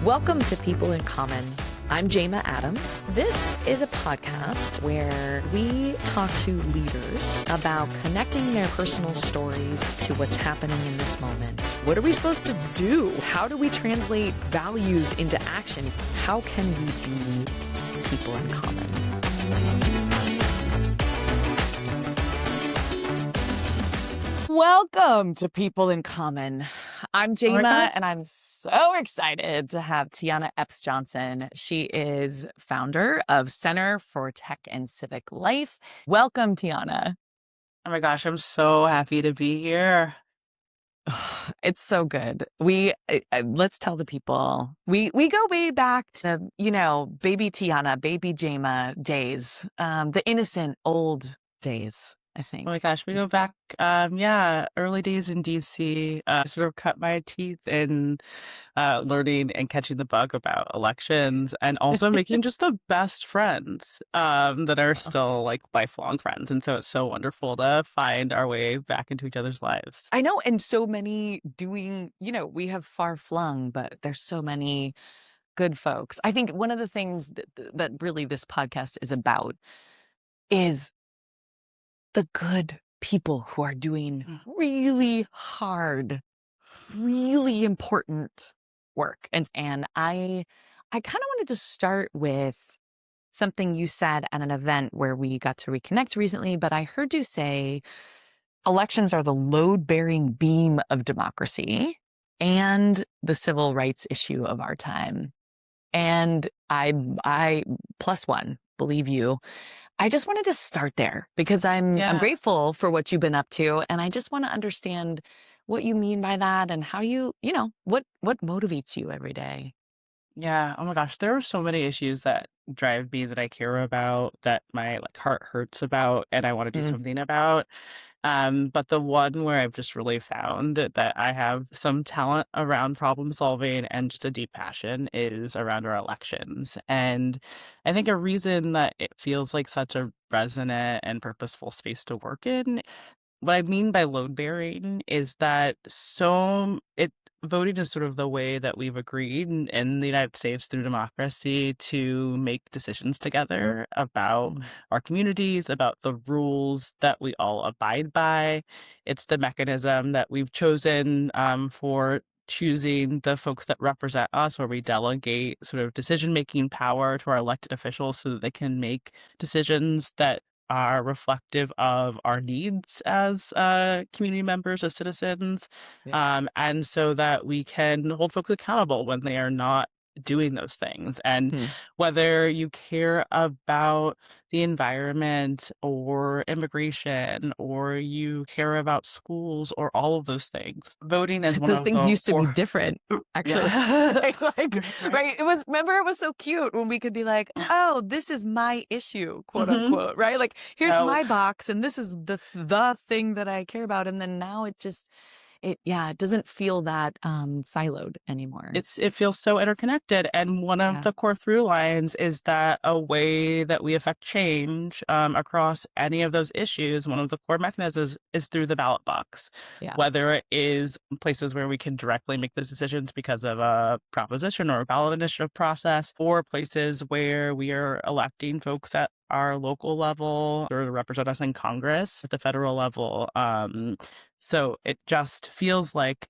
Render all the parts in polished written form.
Welcome to People in Common. I'm Jama Adams. This is a podcast where we talk to leaders about connecting their personal stories to what's happening in this moment. What are we supposed to do? How do we translate values into action? How can we be people in common? Welcome to People in Common. I'm Jama, and I'm so excited to have Tiana Epps-Johnson. She is founder of Center for Tech and Civic Life. Welcome, Tiana. Oh my gosh, I'm so happy to be here. It's so good. Let's tell the people, we go way back to, baby Tiana, baby Jama days, the innocent old days. I think. Oh my gosh, we go back, early days in DC. Sort of cut my teeth in learning and catching the bug about elections, and also making just the best friends that are still like lifelong friends. And so it's so wonderful to find our way back into each other's lives. I know, and so many doing, we have far flung, but there's so many good folks. I think one of the things that really this podcast is about is the good people who are doing really hard, really important work. And I kind of wanted to start with something you said at an event where we got to reconnect recently, but I heard you say elections are the load-bearing beam of democracy and the civil rights issue of our time. And I plus one, believe you. I just wanted to start there because I'm grateful for what you've been up to. And I just want to understand what you mean by that and how what motivates you every day. Yeah. Oh my gosh, there are so many issues that drive me, that I care about, that my heart hurts about, and I want to do something about. But the one where I've just really found that I have some talent around problem solving and just a deep passion is around our elections. And I think a reason that it feels like such a resonant and purposeful space to work in, what I mean by load bearing is that voting is sort of the way that we've agreed in the United States through democracy to make decisions together about our communities, about the rules that we all abide by. It's the mechanism that we've chosen for choosing the folks that represent us, where we delegate sort of decision-making power to our elected officials so that they can make decisions that are reflective of our needs as community members, as citizens, and so that we can hold folks accountable when they are not doing those things. And whether you care about the environment or immigration, or you care about schools, or all of those things, voting is one those of things the used to be different, actually. Right? It was so cute when we could be like, oh, this is my issue, quote unquote, right? Like, here's my box, and this is the thing that I care about. And then now it doesn't feel that siloed anymore. It feels so interconnected. And one of the core through lines is that a way that we affect change across any of those issues, one of the core mechanisms is through the ballot box. Whether it is places where we can directly make those decisions because of a proposition or a ballot initiative process, or places where we are electing folks at our local level or to represent us in Congress at the federal level. So it just feels like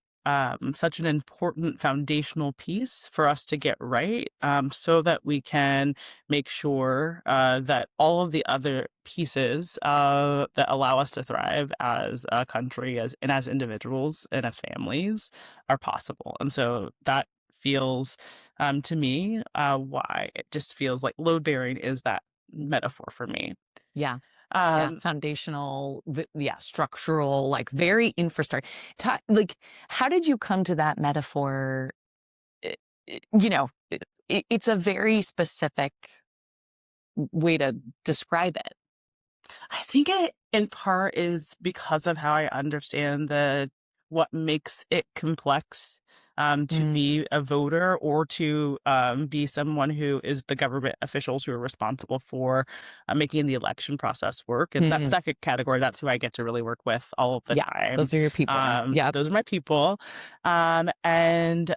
such an important foundational piece for us to get right, so that we can make sure that all of the other pieces that allow us to thrive as a country, as individuals and as families, are possible. And so that feels, to me, why it just feels like load bearing is that metaphor for me. Foundational, structural, like very infrastructure. How did you come to that metaphor? It's a very specific way to describe it. I think it in part is because of how I understand what makes it complex to be a voter, or to be someone who is the government officials who are responsible for making the election process work. And that second category, that's who I get to really work with all of the time. Those are your people. Those are my people. And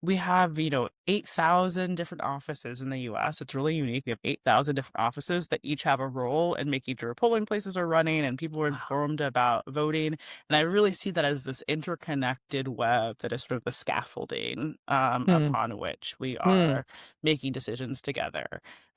we have, 8,000 different offices in the US. It's really unique. We have 8,000 different offices that each have a role in making sure polling places are running and people are Wow. informed about voting. And I really see that as this interconnected web that is sort of the scaffolding Hmm. upon which we Hmm. are making decisions together,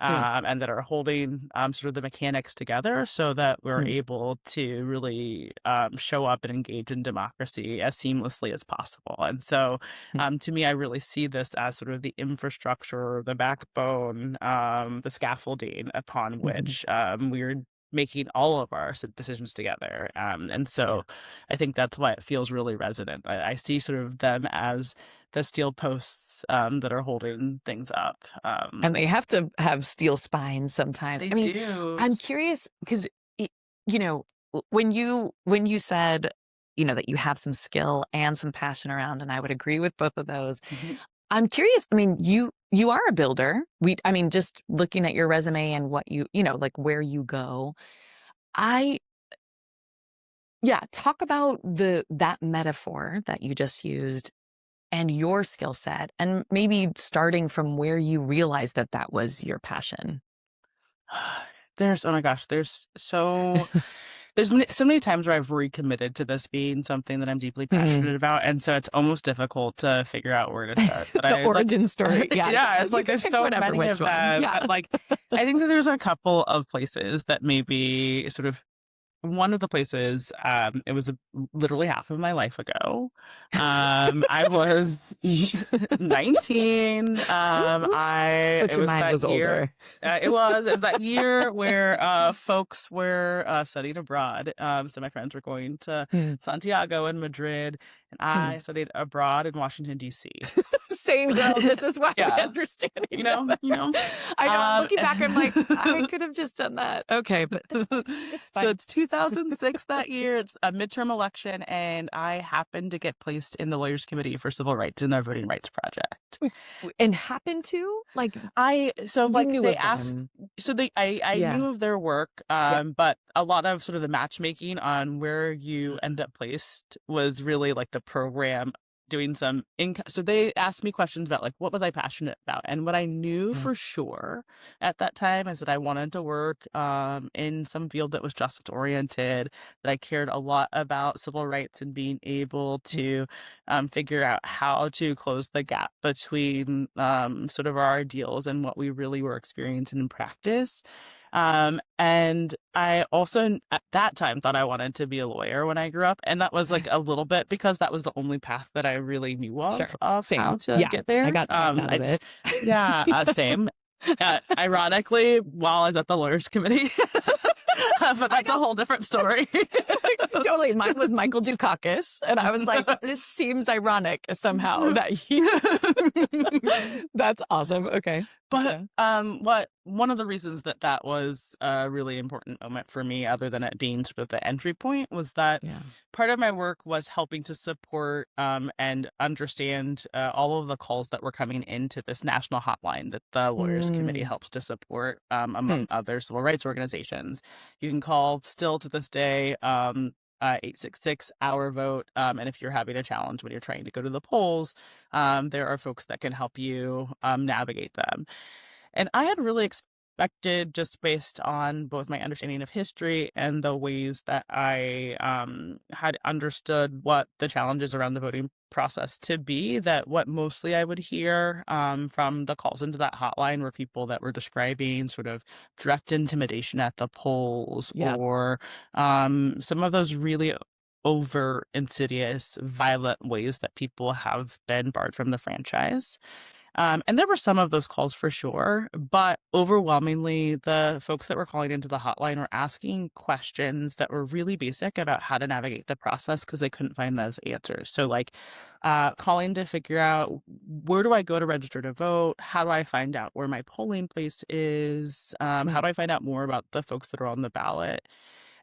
Hmm. and that are holding sort of the mechanics together so that we're Hmm. able to really show up and engage in democracy as seamlessly as possible. And so, Hmm. to me, I really see this as sort of the infrastructure, the backbone, the scaffolding upon Hmm. which we're making all of our decisions together. And Yeah. so I think that's why it feels really resonant. I see sort of them as the steel posts that are holding things up. And they have to have steel spines sometimes. They I mean, do. I'm curious because, you know, when you said, that you have some skill and some passion around, and I would agree with both of those. Mhm. I'm curious. I mean, you are a builder. I mean, just looking at your resume and what like where you go. I Yeah, talk about that metaphor that you just used and your skill set, and maybe starting from where you realized that that was your passion. Oh my gosh, so many times where I've recommitted to this being something that I'm deeply Hmm. passionate about, and so it's almost difficult to figure out where to start. But The I like, origin story. Yeah, yeah, it's you like can there's pick so whatever many which of one. them, Yeah. but like I think that there's a couple of places that maybe sort of one of the places, it was literally half of my life ago. I was Shh. 19. Whoop, whoop. But It your was mind that was year. older. It was that year where folks were studying abroad. So my friends were going to Hmm. Santiago and Madrid, and Hmm. I studied abroad in Washington, D.C. Same girl. This is why we Yeah, understand you each know, other. you know. I know. I'm Um, looking back. I'm like, I could have just done that. Okay, but that's fine. It's so fine. it's 2006 that year. It's a midterm election, and I happened to get placed in the Lawyers Committee for Civil Rights in their Voting Rights Project. And happen to like you Like knew they of asked, them. I Yeah. knew of their work, Yeah. but a lot of sort of the matchmaking on where you end up placed was really like the program doing some so they asked me questions about like what was I passionate about, and what I knew Yeah. for sure at that time is that I wanted to work in some field that was justice oriented, that I cared a lot about civil rights and being able to figure out how to close the gap between sort of our ideals and what we really were experiencing in practice. And I also at that time thought I wanted to be a lawyer when I grew up. And that was like a little bit because that was the only path that I really knew Sure. of how Same. to Yeah. get I there. got talked out of it. Same. Ironically, while I was at the lawyers committee, but I that's a know. whole different story. Totally. Mine was Michael Dukakis. And I was like, this seems ironic somehow that he That's awesome. Okay. But Yeah. what one of the reasons that that was a really important moment for me, other than it being sort of the entry point, was that Yeah. part of my work was helping to support and understand all of the calls that were coming into this national hotline that the Lawyers Committee Mm. helps to support, Hmm. among other civil rights organizations. You can call still to this day. 866 our vote. And if you're having a challenge when you're trying to go to the polls, there are folks that can help you navigate them. And I had really expected, just based on both my understanding of history and the ways that I had understood what the challenges around the voting process to be, that what mostly I would hear from the calls into that hotline were people that were describing sort of direct intimidation at the polls, Yeah. or some of those really over insidious, violent ways that people have been barred from the franchise. And there were some of those calls for sure, but overwhelmingly, the folks that were calling into the hotline were asking questions that were really basic about how to navigate the process because they couldn't find those answers. So, like, calling to figure out where do I go to register to vote? How do I find out where my polling place is? How Mm. do I find out more about the folks that are on the ballot?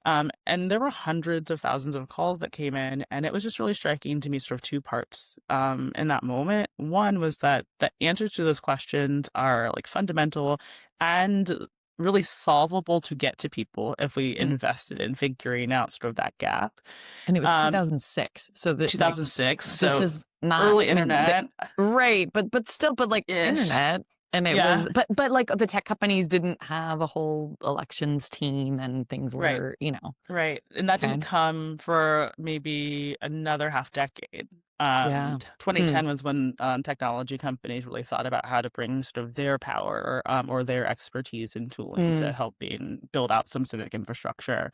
And there were hundreds of thousands of calls that came in, and it was just really striking to me, sort of two parts in that moment. One was that the answers to those questions are like fundamental and really solvable to get to people if we Mm. invested in figuring out sort of that gap. And it was Um, 2006. So that like 2006. this So is not, early I mean, internet right, but still, but like ish. internet, and it Yeah, was, but like the tech companies didn't have a whole elections team, and things right. were, Right. And that didn't okay, come for maybe another half decade. yeah, 2010 was when technology companies really thought about how to bring sort of their power or their expertise and tooling to mm, helping build out some civic infrastructure.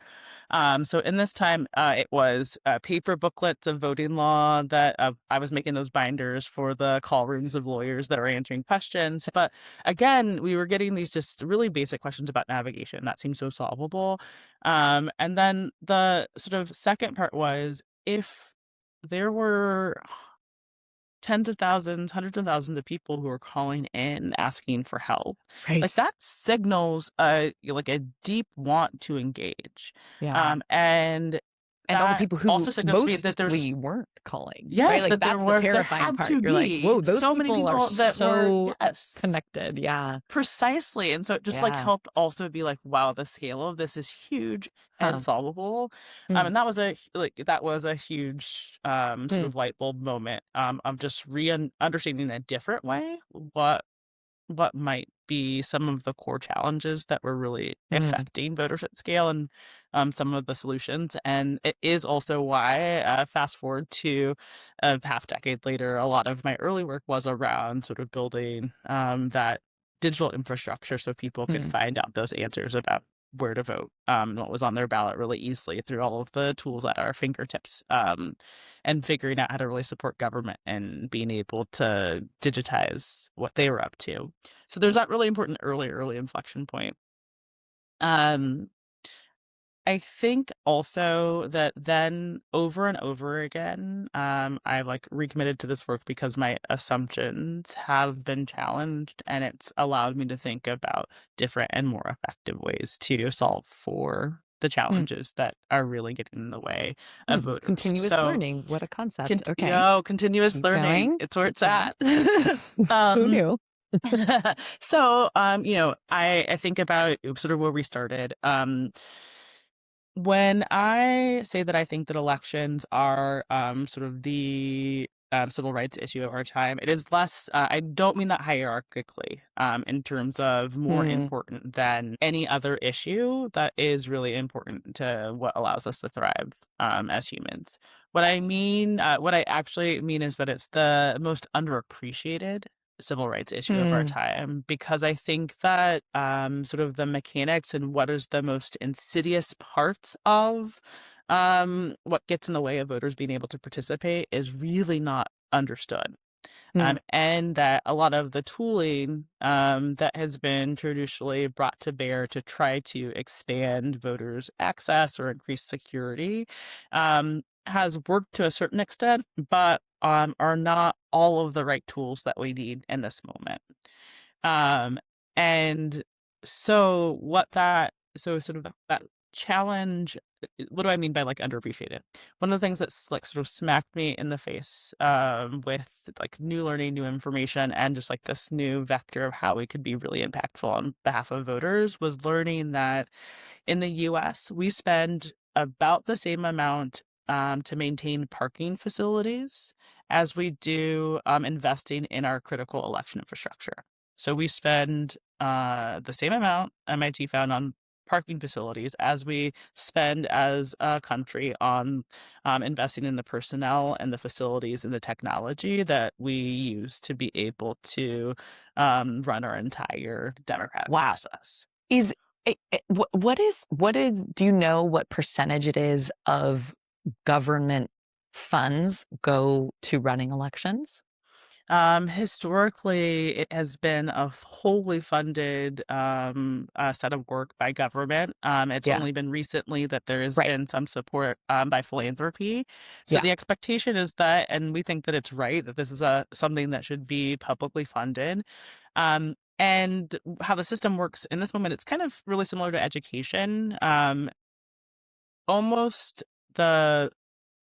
So in this time, it was paper booklets of voting law that I was making those binders for the call rooms of lawyers that are answering questions. But again, we were getting these just really basic questions about navigation that seemed so solvable. And then the sort of second part was if there were tens of thousands, hundreds of thousands of people who are calling in asking for help. Like right, that signals like a deep want to engage. yeah. And And all the that people who also signals to me that there's mostly weren't calling, right? yes, Like that that's the there terrifying had part. to You're like, be whoa, those so many people are people that were so yes. connected. Yeah, Precisely, and so it just, like, yeah, helped also be like, "Wow, the scale of this is huge and huh, solvable." mm, And that was a huge, sort mm, of light bulb moment, of just understanding in a different way what might be some of the core challenges that were really mm, affecting voters at scale and some of the solutions. And it is also why, fast forward to a half decade later, a lot of my early work was around sort of building that digital infrastructure so people could mm, find out those answers about where to vote, and what was on their ballot really easily through all of the tools at our fingertips, and figuring out how to really support government and being able to digitize what they were up to. So there's that really important early inflection point. Um, I think also that then over and over again, I've like recommitted to this work because my assumptions have been challenged and it's allowed me to think about different and more effective ways to solve for the mm, challenges that are really getting in the way of voters. continuous So learning. What a concept. Okay, continuous keep learning. going. It's where it's Yeah. at. Who um, knew? so, I think about sort of where we started. When I say that I think that elections are sort of the civil rights issue of our time, it is less, I don't mean that hierarchically, in terms of more Mm, important than any other issue that is really important to what allows us to thrive as humans. What I actually mean is that it's the most underappreciated civil rights issue of our mm, time because I think that sort of the mechanics and what is the most insidious parts of what gets in the way of voters being able to participate is really not understood. mm, And that a lot of the tooling that has been traditionally brought to bear to try to expand voters' access or increase security has worked to a certain extent, but are not all of the right tools that we need in this moment. Um, and so sort of that challenge, what do I mean by like underappreciated? One of the things that's like sort of smacked me in the face with like new learning, new information, and just like this new vector of how we could be really impactful on behalf of voters was learning that in the US, we spend about the same amount to maintain parking facilities as we do investing in our critical election infrastructure. So we spend the same amount, MIT found, on parking facilities as we spend as a country on investing in the personnel and the facilities and the technology that we use to be able to run our entire democratic wow. process. Is what is do you know what percentage it is of government funds go to running elections? Historically, it has been a wholly funded set of work by government. It's Yeah, only been recently that there has right. been some support by philanthropy. So Yeah. the expectation is that, and we think that it's right that this is a something that should be publicly funded. And how the system works in this moment, it's kind of really similar to education. Almost the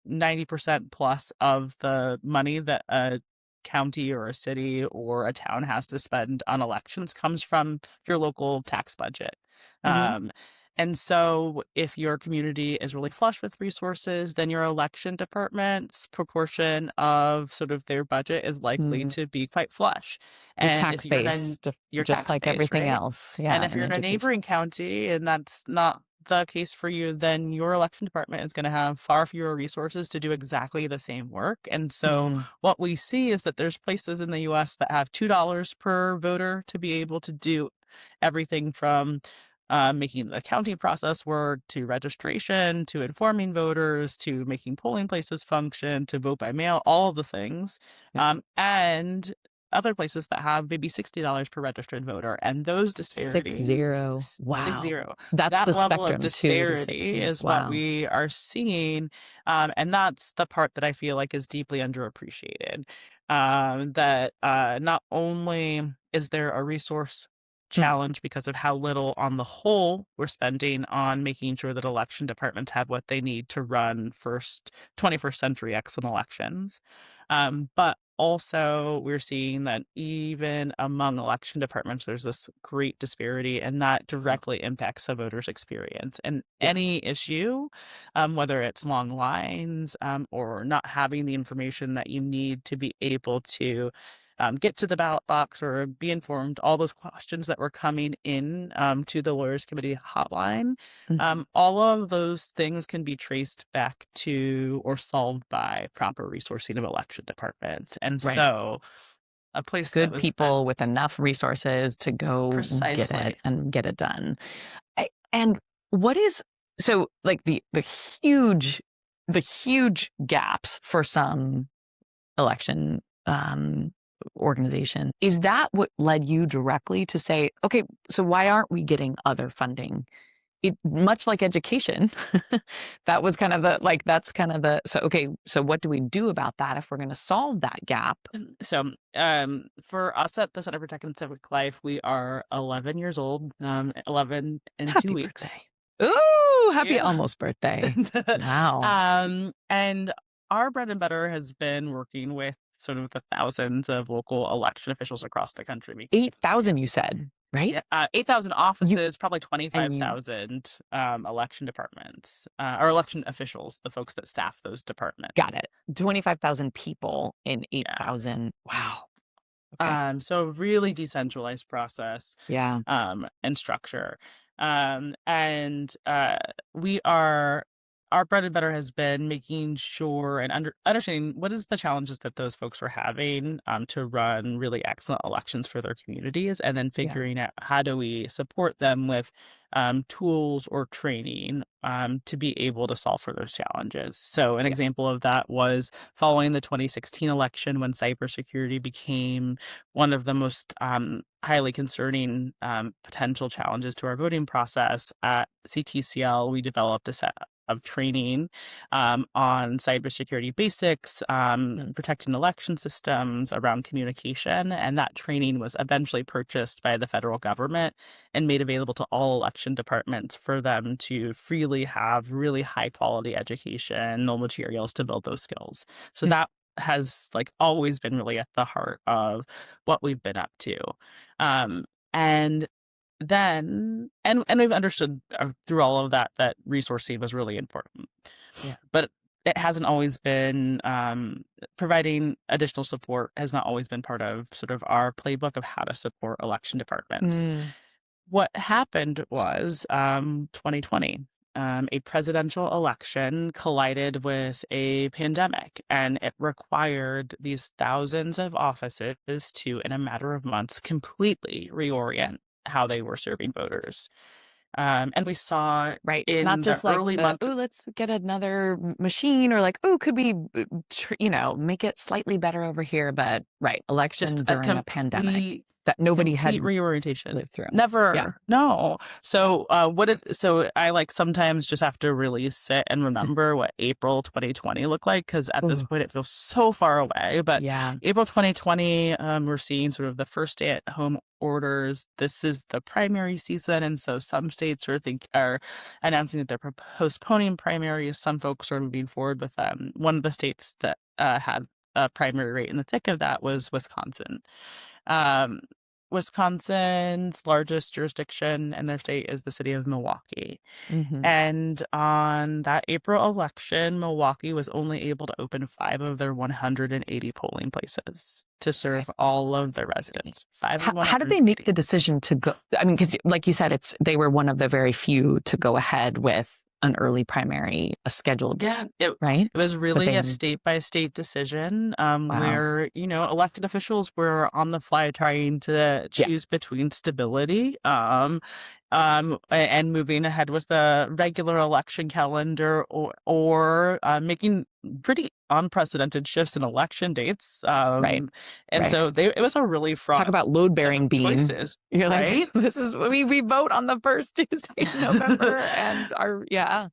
90% plus of the money that a county or a city or a town has to spend on elections comes from your local tax budget. Hmm. Um, And so if your community is really flush with resources, then your election department's proportion of sort of their budget is likely Mm. to be quite flush. Your And if tax you're base, your just tax like base, everything right? else. And Yeah, if in you're in a education. neighboring county and that's not the case for you, then your election department is going to have far fewer resources to do exactly the same work. And so Mm. what we see is that there's places in the US that have $2 per voter to be able to do everything from making the counting process work, to registration, to informing voters, to making polling places function, to vote by mail, all of the things. Yeah. And other places that have maybe $60 per registered voter. And those Six disparities, zero. six Wow. zero, That's that the level of spectrum, 2 to disparity 60. is what Wow. we are seeing. And that's the part that I feel like is deeply underappreciated. That not only is there a resource Mm. challenge because of how little on the whole we're spending on making sure that election departments have what they need to run 21st century excellent elections. But also we're seeing that even among election departments, there's this great disparity, and that Yeah. directly impacts a voter's experience. And Yeah. any issue, whether it's long lines, or not having the information that you need to be able to get to the ballot box or be informed, all those questions that were coming in to the Lawyers Committee hotline, Mhm. all of those things can be traced back to or solved by proper resourcing of election departments. And Right. so a place that Good was that people with enough resources to go get it precisely. and get it done. And what is so like huge the huge gaps for some election organization, is that what led you directly to say, okay, so why aren't we getting other funding? It much like education, that was kind of the like that's kind of the so okay, so what do we do about that if we're going to solve that gap? So, for us at the Center for Tech and Civic Life, we are 11 years old, 11 in two Happy birthday. weeks. Ooh, happy Yeah. almost birthday. Wow. And our bread and butter has been working with sort of the thousands of local election officials across the country. 8,000 you said, right? Yeah, 8,000 You offices, probably and you 25,000 election departments, or election officials, the folks that staff those departments. got it. 25,000 people in Yeah. 8,000. Wow. Okay. So really decentralized process, Yeah. and structure. And we are our bread and butter has been making sure and understanding what is the challenges that those folks were having to run really excellent elections for their communities, and then Yeah. figuring out how do we support them with tools or training to be able to solve for those challenges. So an Yeah. example of that was following the 2016 election, when cybersecurity became one of the most highly concerning potential challenges to our voting process. At CTCL, we developed a set of training on cybersecurity basics, Mm. protecting election systems, around communication, and that training was eventually purchased by the federal government and made available to all election departments for them to freely have really high quality educational materials to build those skills. So Mm. that has like always been really at the heart of what we've been up to. And then we've understood through all of that that resourcing was really important. Yeah. But it hasn't always been providing additional support has not always been part of sort of our playbook of how to support election departments. Mm. What happened was 2020. A presidential election collided with a pandemic, and it required these thousands of offices to, in a matter of months, completely reorient how they were serving voters. And we saw Right. Not in the just like early the, months oh, let's get another machine or like, oh, could we, make it slightly better over here. But right. just Election a during a pandemic complete that nobody complete had reorientation. lived through. Yeah. Never. No. So I like sometimes just have to really sit and remember what April 2020 looked like, because at this Ooh, point it feels so far away. But yeah. April 2020, we're seeing sort of the first stay at home orders. This is the primary season, and so some states are announcing that they're postponing primaries. Some folks are moving forward with them. One of the states that had a primary rate in the thick of that was Wisconsin. Um, Wisconsin's largest jurisdiction in their state is the city of Milwaukee. Hmm. And on that April election, Milwaukee was only able to open 5 of their 180 polling places to Okay. serve all of their residents. Five of How did they make 180. the decision to go? I mean, because like you said, they were one of the very few to go ahead with an early primary, a scheduled, Yeah, it right? it was But really they, a state by state decision, wow. where, elected officials were on the fly trying to Yeah, choose between stability, and moving ahead with the regular election calendar, or making pretty unprecedented shifts in election dates. right, And right. so it was a really Talk fraught about load set bearing of being. choices, You're like, right? this is, we vote on the first Tuesday in November and yeah.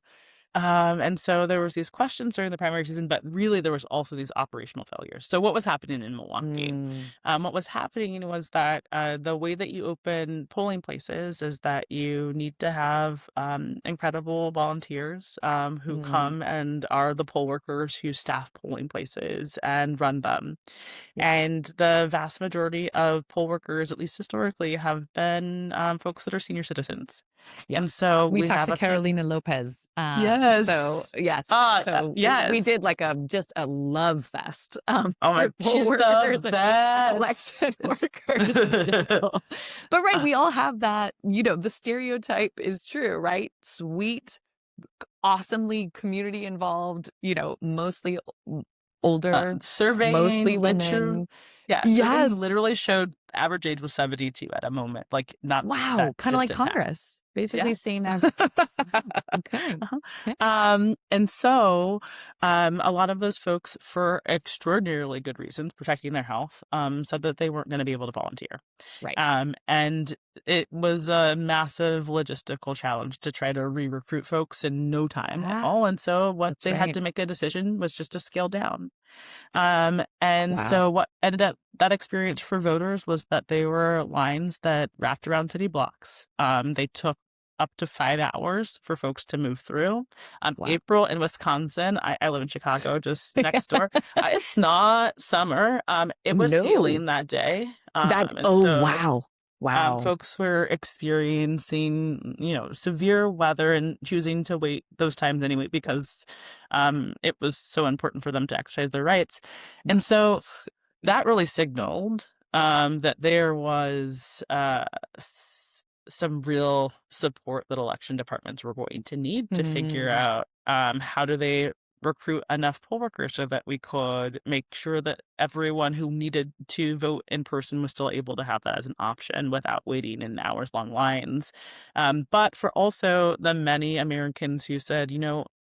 And so there was these questions during the primary season, but really there was also these operational failures. So what was happening in Milwaukee? Mm, What was happening was that the way that you open polling places is that you need to have incredible volunteers who mm, come and are the poll workers who staff polling places and run them. yeah, And the vast majority of poll workers, at least historically, have been folks that are senior citizens. yeah. And so We we talked have to a ton. Carolina Lopez. So Yes. yes, so we Yes. did like just a love fest Oh my, for poll she's the workers and best. election workers in general. But right, Uh, we all have that, the stereotype is true, right? Sweet, awesomely community involved, mostly older, surveying mostly literally, women. yeah, surveying Yes. literally showed average age was 72 at a moment, like not that Wow, kind of like distant past. Congress, basically Yes. saying wow. Okay. Uh-huh. Okay. And so, a lot of those folks, for extraordinarily good reasons, protecting their health, said that they weren't going to be able to volunteer. Right. And it was a massive logistical challenge to try to re-recruit folks in no time at Yeah, all. And so what that's they had right. to make a decision was just to scale down. And Wow. so what ended up that experience for voters was that they were lines that wrapped around city blocks. They took up to 5 hours for folks to move through. Wow. April in Wisconsin, I live in Chicago, just next door. It's not summer. It was No. hailing that day. And Oh, so wow. Wow. folks were experiencing, severe weather and choosing to wait those times anyway because it was so important for them to exercise their rights. And so Yes. that really signaled that there was some real support that election departments were going to need to figure Mm, out how do they recruit enough poll workers so that we could make sure that everyone who needed to vote in person was still able to have that as an option without waiting in hours long lines. But for also the many Americans who said,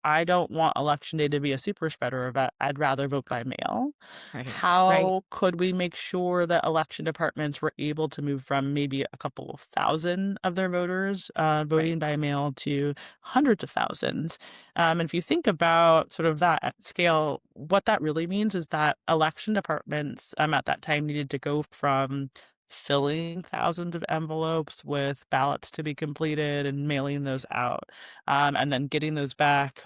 I don't want election day to be a super spreader event. I'd rather vote by mail. right. Right. How could we make sure that election departments were able to move from maybe a couple of thousand of their voters Right. voting by mail to hundreds of thousands? And if you think about sort of that at scale, what that really means is that election departments at that time needed to go from filling thousands of envelopes with ballots to be completed and mailing those out, and then getting those back,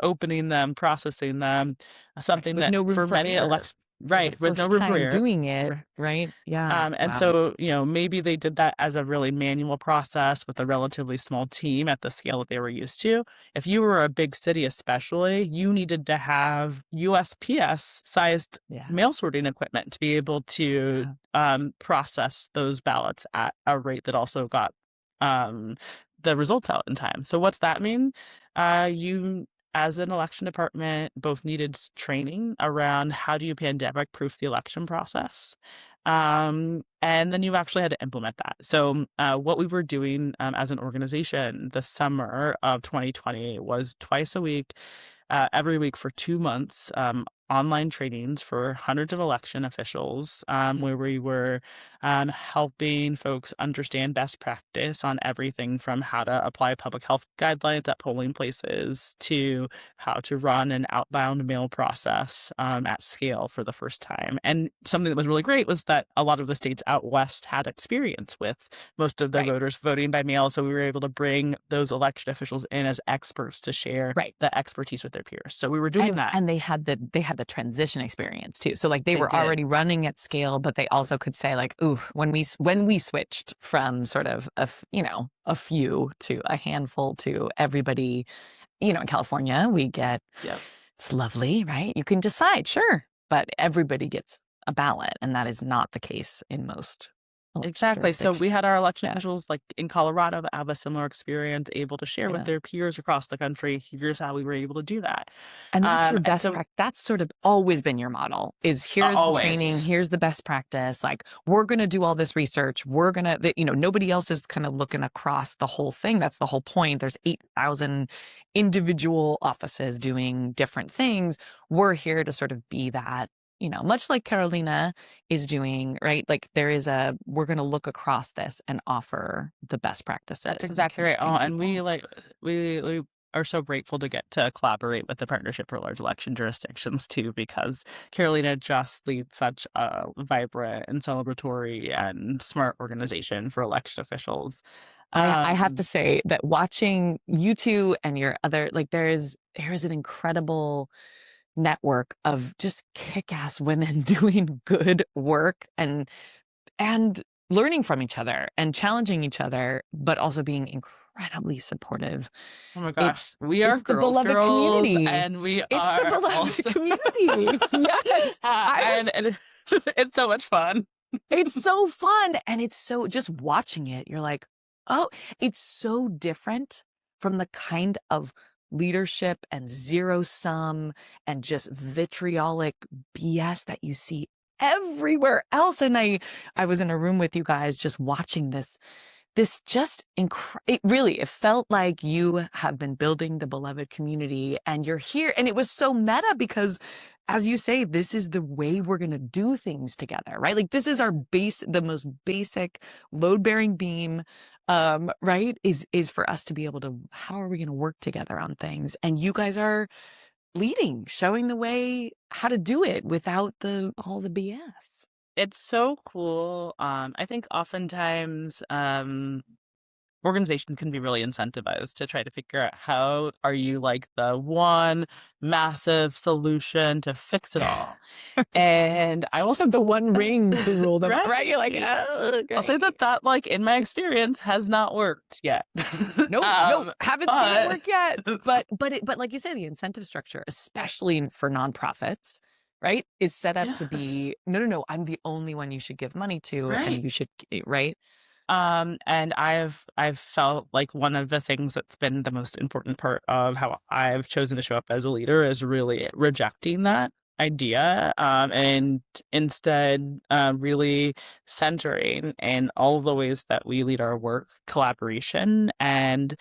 opening them, processing them, Right. something With that no room for for many error elect for the right, with no first room for time error. doing it. Right. Yeah. And Wow. so, maybe they did that as a really manual process with a relatively small team at the scale that they were used to. If you were a big city, especially, you needed to have USPS sized Yeah. mail sorting equipment to be able to Yeah. process those ballots at a rate that also got um, the results out in time. So, what's that mean? You as an election department, both needed training around how do you pandemic proof the election process. And then you actually had to implement that. So, what we were doing as an organization the summer of 2020 was twice a week, every week for 2 months, online trainings for hundreds of election officials, Mm, where we were helping folks understand best practice on everything from how to apply public health guidelines at polling places to how to run an outbound mail process at scale for the first time. And something that was really great was that a lot of the states out west had experience with most of their right. voters voting by mail. So we were able to bring those election officials in as experts to share Right. the expertise with their peers. So we were doing that. And they had the the transition experience too. So like they They were did. already running at scale, but they also could say like, ooh, when we switched from sort of a few to a handful to everybody, in California, we get, Yep. it's lovely, right? You can decide, sure, but everybody gets a ballot, and that is not the case in most Exactly. So jurisdictions. we had our election Yeah. officials like in Colorado that have a similar experience, able to share with Yeah. their peers across the country. Here's how we were able to do that. And that's your And best so practice. That's sort of always been your model is here's the training, always. here's the best practice. Like we're going to do all this research. We're going to, nobody else is kind of looking across the whole thing. That's the whole point. There's 8,000 individual offices doing different things. We're here to sort of be that, much like Carolina is doing, right? Like we're going to look across this and offer the best practices. That's And exactly right. Oh, can and people, we are so grateful to get to collaborate with the Partnership for Large Election Jurisdictions too, because Carolina just leads such a vibrant and celebratory and smart organization for election officials. I have Um, to say that watching you two and your other, like there is an incredible network of just kick-ass women doing good work and learning from each other and challenging each other, but also being incredibly supportive. oh my gosh, It's we are it's the girls, beloved girls, community. and we It's the are beloved also, community. Yes. and it's so much fun. It's so fun. And it's so just watching it, you're like, oh, it's so different from the kind of leadership and zero sum and just vitriolic BS that you see everywhere else. And I was in a room with you guys just watching this just it really, it felt like you have been building the beloved community and you're here. And it was so meta because, as you say, this is the way we're going to do things together, right? Like this is the most basic load bearing beam, right? Is for us to be able to, how are we going to work together on things? And you guys are leading, showing the way how to do it without all the BS. It's so cool. I think oftentimes organizations can be really incentivized to try to figure out how are you like the one massive solution to fix it all. And I will The one ring to rule them, right. right? You're like, oh, I'll say great. that like in my experience has not worked yet. Nope, haven't seen it But work yet. But like you say, the incentive structure, especially for nonprofits, right, is set up to yes, be no, I'm the only one you should give money to, and right. you should, right? And I've felt like one of the things that's been the most important part of how I've chosen to show up as a leader is really rejecting that idea, and instead really centering in all of the ways that we lead our work, collaboration. And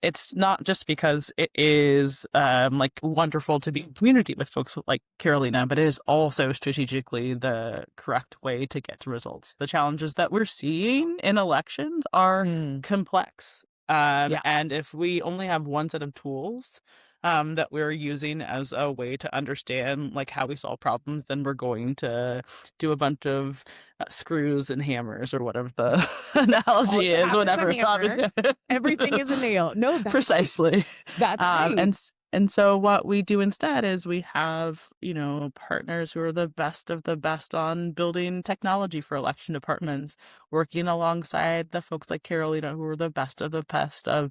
it's not just because it is like wonderful to be in community with folks like Carolina, but it is also strategically the correct way to get to results. The challenges that we're seeing in elections are Mm, complex. yeah. And if we only have one set of tools that we're using as a way to understand like how we solve problems, then we're going to do a bunch of screws and hammers or whatever the All analogy you is, have is a whatever. hammer. Obviously. Everything is a nail. No, that's great. Precisely. That's great. And so what we do instead is we have, partners who are the best of the best on building technology for election departments, working alongside the folks like Carolina who are the best of the best of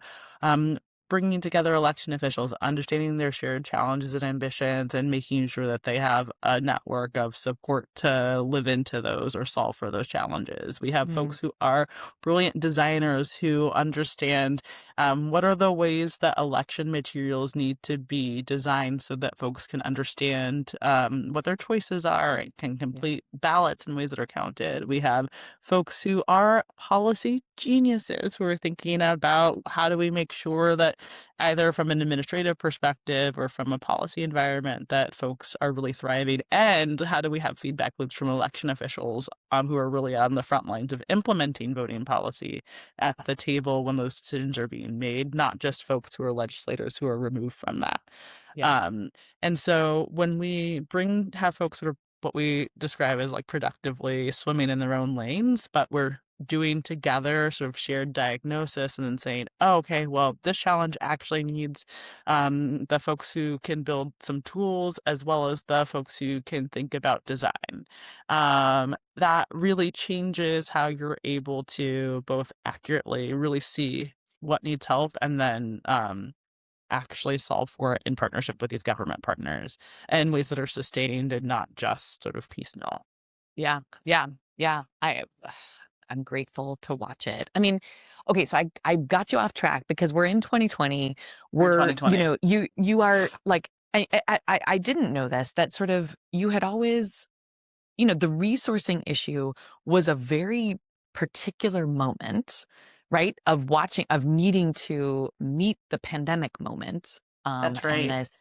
bringing together election officials, understanding their shared challenges and ambitions, and making sure that they have a network of support to live into those or solve for those challenges. We have Mm, folks who are brilliant designers who understand what are the ways that election materials need to be designed so that folks can understand what their choices are and can yeah. complete ballots in ways that are counted. We have folks who are policy geniuses who are thinking about how do we make sure that either from an administrative perspective or from a policy environment that folks are really thriving, and how do we have feedback loops from election officials who are really on the front lines of implementing voting policy at the table when those decisions are being made, not just folks who are legislators who are removed from that. Yeah. Um, and so when we have folks sort of what we describe as like productively swimming in their own lanes, but we're doing together sort of shared diagnosis and then saying, oh, okay, well, this challenge actually needs the folks who can build some tools as well as the folks who can think about design. That really changes how you're able to both accurately really see what needs help and then actually solve for it in partnership with these government partners in ways that are sustained and not just sort of piecemeal. Yeah, yeah, yeah. I'm grateful to watch it. I mean, okay, so I got you off track because we're in 2020. For We're, 2020. you are like, I didn't know this, that sort of you had always, the resourcing issue was a very particular moment, right? Of needing to meet the pandemic moment, That's and right. this.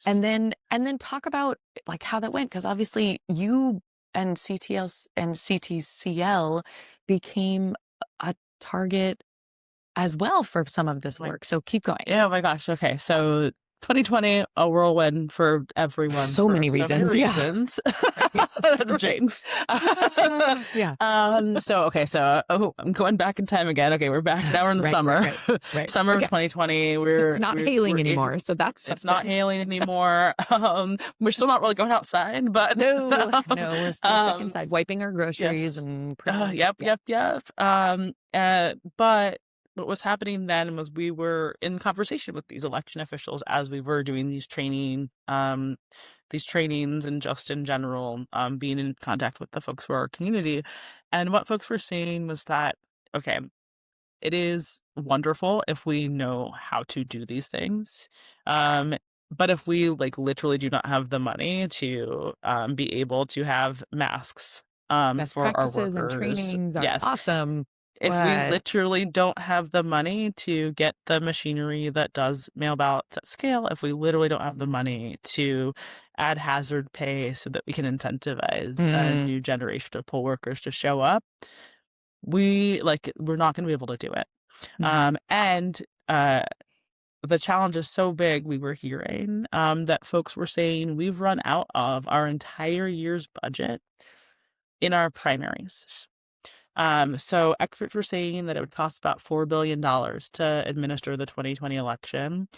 And then talk about like how that went, because obviously you and CTL and CTCL became a target as well for some of this Like, work. So keep going. yeah, oh my gosh. Okay. So 2020, a whirlwind for everyone So for many so many reasons. Yeah. reasons. Right. Right. Jinx. Yeah. So I'm going back in time again. Okay, we're back now. We're in the Right. Right. summer. Right. Right. Summer of Okay. 2020. It's not hailing We're anymore, so that's it's not something. hailing anymore. We're still not really going outside, but No, no, we're still stuck um, inside wiping our groceries yes. and putting, Yep, yeah, yep, yep. But what was happening then was we were in conversation with these election officials as we were doing these trainings and just in general, being in contact with the folks who are our community. And what folks were saying was that, okay, it is wonderful if we know how to do these things. Um, but if we like literally do not have the money to be able to have masks best for our practices and workers, trainings are yes. awesome, If we but literally don't have the money to get the machinery that does mail ballots at scale, if we literally don't have the money to add hazard pay so that we can incentivize a mm, new generation of poll workers to show up, we're not going to be able to do it. mhm. And the challenge is so big, we were hearing that folks were saying we've run out of our entire year's budget in our primaries. So experts were saying that it would cost about $4 billion to administer the 2020 election.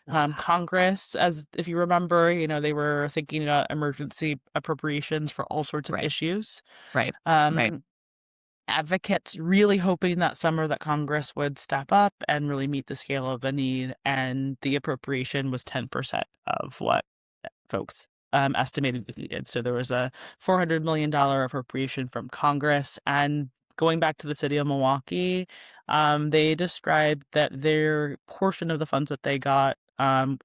Wow. Congress, as if you remember, they were thinking about emergency appropriations for all sorts of Right. issues. Right. Right. Um, Advocates really hoping that summer that Congress would step up and really meet the scale of the need, and the appropriation was 10% of what folks estimated we needed. So there was a $400 million appropriation from Congress. And going back to the city of Milwaukee, they described that their portion of the funds that they got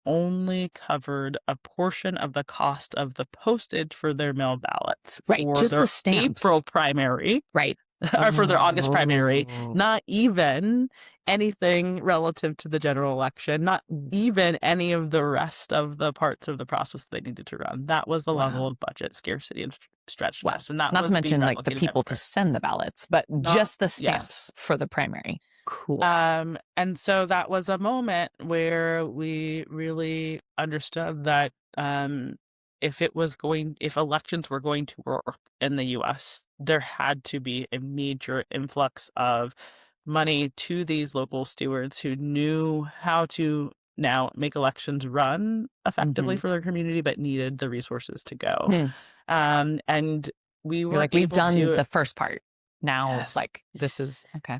only covered a portion of the cost of the postage for their mail ballots Right. for Just the their April stamps. primary Right. or for their August primary, Oh. not even anything relative to the general election, not even any of the rest of the parts of the process they needed to run. That was the level Wow. of budget scarcity and Wow. stretchedness, and that Not to was being mention like the replicated people to everywhere. send the ballots, but Not just the yes. stamps for the primary. Cool. And so that was a moment where we really understood that if elections were going to work in the US, there had to be a major influx of money to these local stewards who knew how to now make elections run effectively Hmm. for their community, but needed the resources to go. Hmm. And we You're were like, we've able done to, the first part. Now, yes. like, this is okay.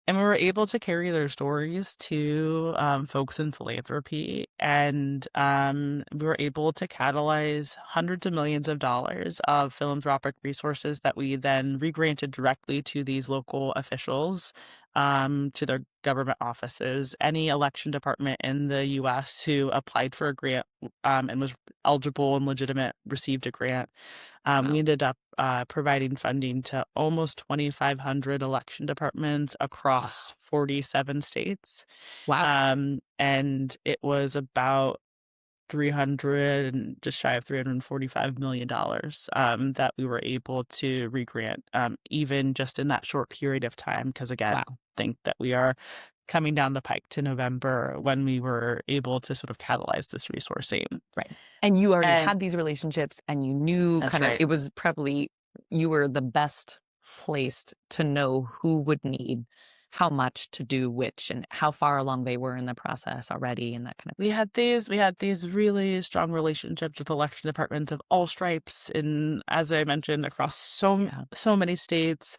And we were able to carry their stories to folks in philanthropy, and we were able to catalyze hundreds of millions of dollars of philanthropic resources that we then regranted directly to these local officials, to their government offices. Any election department in the U.S. who applied for a grant and was eligible and legitimate received a grant. We Wow. ended up providing funding to almost 2,500 election departments across Wow. 47 states. Wow. And it was about 300 and just shy of $345 million that we were able to regrant, even just in that short period of time. Because again, Wow. think that we are coming down the pike to November when we were able to sort of catalyze this resourcing. Right. And you already And had these relationships and you knew that's kind of right. it was probably you were the best placed to know who would need how much to do which and how far along they were in the process already and that kind of We had these really strong relationships with election departments of all stripes, and as I mentioned, across yeah. so many states.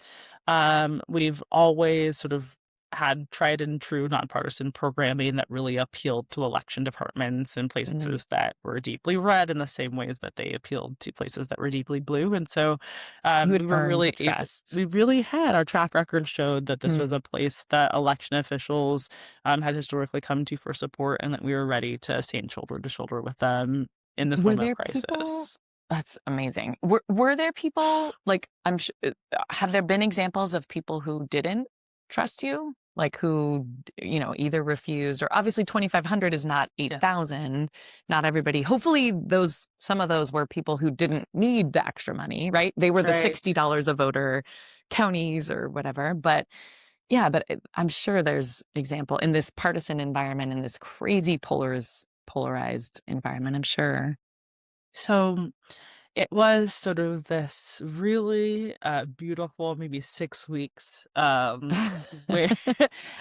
We've always sort of had tried and true nonpartisan programming that really appealed to election departments in Mm. places that were deeply red in the same ways that they appealed to places that were deeply blue. And so You we had were earned the really able, trust. we really had our track record showed that this was Mm. a place that election officials had historically come to for support, and that we were ready to stand shoulder to shoulder with them in this Were moment of there people crisis. That's amazing. Were there people like I'm su have there been examples of people who didn't trust you? Like who, either refused or obviously 2,500 is not Yeah, 8,000. Not everybody. Hopefully some of those were people who didn't need the extra money, right? They were the right. $60 a voter counties or whatever. But yeah, but I'm sure there's example in this partisan environment, in this crazy polarized environment, I'm sure. So it was sort of this really beautiful, maybe 6 weeks, where,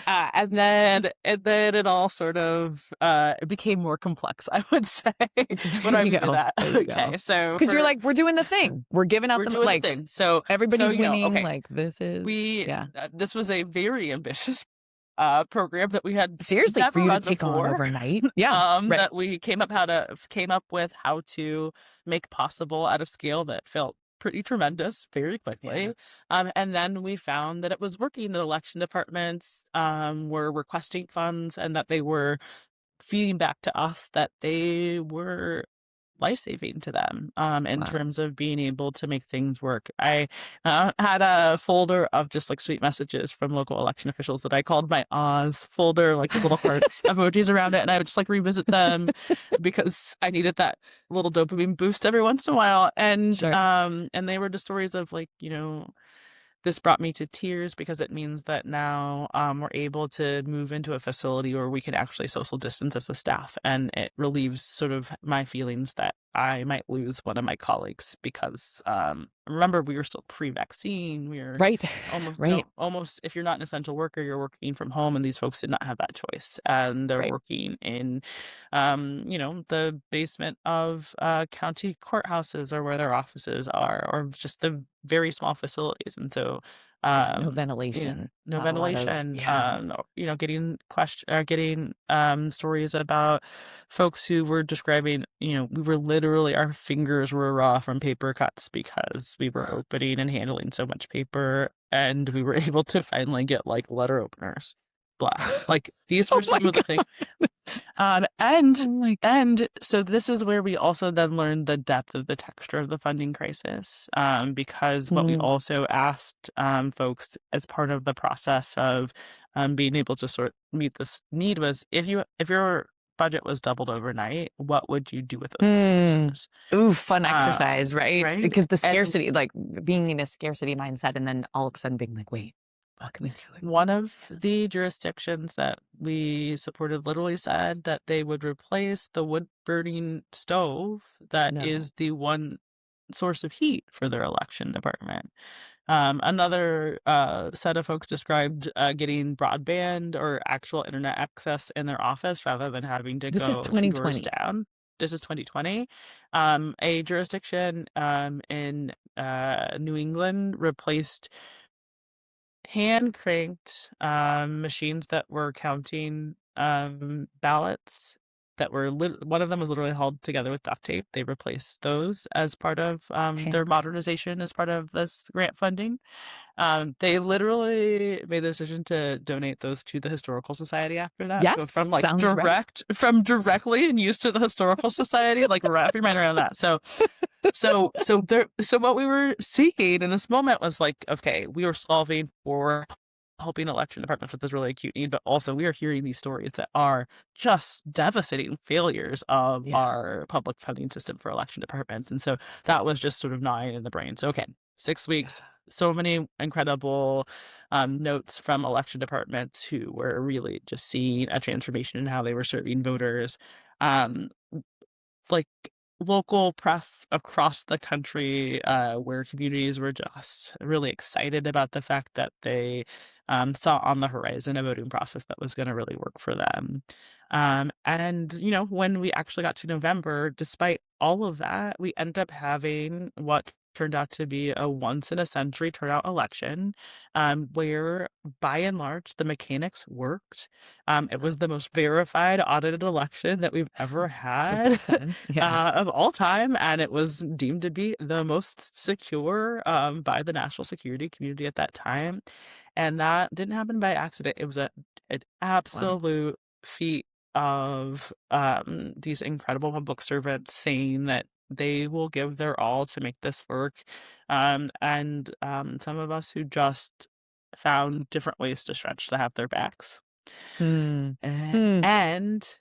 and then it all sort of it became more complex, I would say. What There do I you mean by go. that? There you go. Okay, so Because you're like, we're doing the thing. We're giving out we're the doing the like thing. So everybody's winning. okay, Like this is yeah. this was a very ambitious program that we had Seriously, for never you to run take on before. overnight. Yeah. Right. That we came up with how to make possible at a scale that felt pretty tremendous very Yeah. quickly. And then we found that it was working, that election departments were requesting funds, and that they were feeding back to us that they were life-saving to them, in Wow. terms of being able to make things work. I had a folder of just like sweet messages from local election officials that I called my Oz folder, like with little hearts emojis around it, and I would just like revisit them because I needed that little dopamine boost every once in a while. Sure. And they were just stories of like, this brought me to tears, because it means that now we're able to move into a facility where we can actually social distance as a staff. And it relieves sort of my feelings that I might lose one of my colleagues, because remember, we were still pre-vaccine. We were Right. almost, Right. if you're not an essential worker, you're working from home, and these folks did not have that choice. And they're Right. working in, the basement of county courthouses, or where their offices are, or just the very small facilities. And so, Yeah. No you know, ventilation. no Not a lot of ventilation, yeah. getting stories about folks who were describing, we were literally, our fingers were raw from paper cuts, because we were opening and handling so much paper, and we were able to finally get like letter openers. Blah. Like these Oh were my some of the things. god. Um, and Oh my and so this is where we also then learned the depth of the texture of the funding crisis, because what we mm, also asked folks as part of the process of being able to sort of meet this need was, if your budget was doubled overnight, what would you do with those mm. dollars? Ooh, fun Um, exercise, right? right? Because the And scarcity, like being in a scarcity mindset and then all of a sudden being like, wait, what can we do? one of the jurisdictions that we supported literally said that they would replace the wood burning stove that No. is the one source of heat for their election department. Another set of folks described getting broadband or actual internet access in their office rather than having to This is go two doors 2020. down. This is 2020. A jurisdiction in New England replaced hand cranked machines that were counting ballots, that were one of them was literally held together with duct tape. They replaced those as part of their Hand modernization, as part of this grant funding. They literally made the decision to donate those to the historical society after that. So Yes, from like sounds right. directly and used to the historical society, like wrap your mind around that. So what we were seeking in this moment was like, okay, we were solving for helping election departments with this really acute need, but also we are hearing these stories that are just devastating failures of Yeah. our public funding system for election departments. And so that was just sort of gnawing in the brain. So okay, 6 weeks, Yeah. so many incredible notes from election departments who were really just seeing a transformation in how they were serving voters. Um, like local press across the country, where communities were just really excited about the fact that they saw on the horizon a voting process that was going to really work for them. And, when we actually got to November, despite all of that, we ended up having what turned out to be a once in a century turnout election, where by and large the mechanics worked. It was the most verified audited election that we've ever Of all had time. Yeah. of all time, and it was deemed to be the most secure by the national security community at that time. And that didn't happen by accident. It was an Wow. absolute feat of these incredible public servants saying that they will give their all to make this work. And some of us who just found different ways to stretch to have their backs. Hmm. Eh, Hmm. and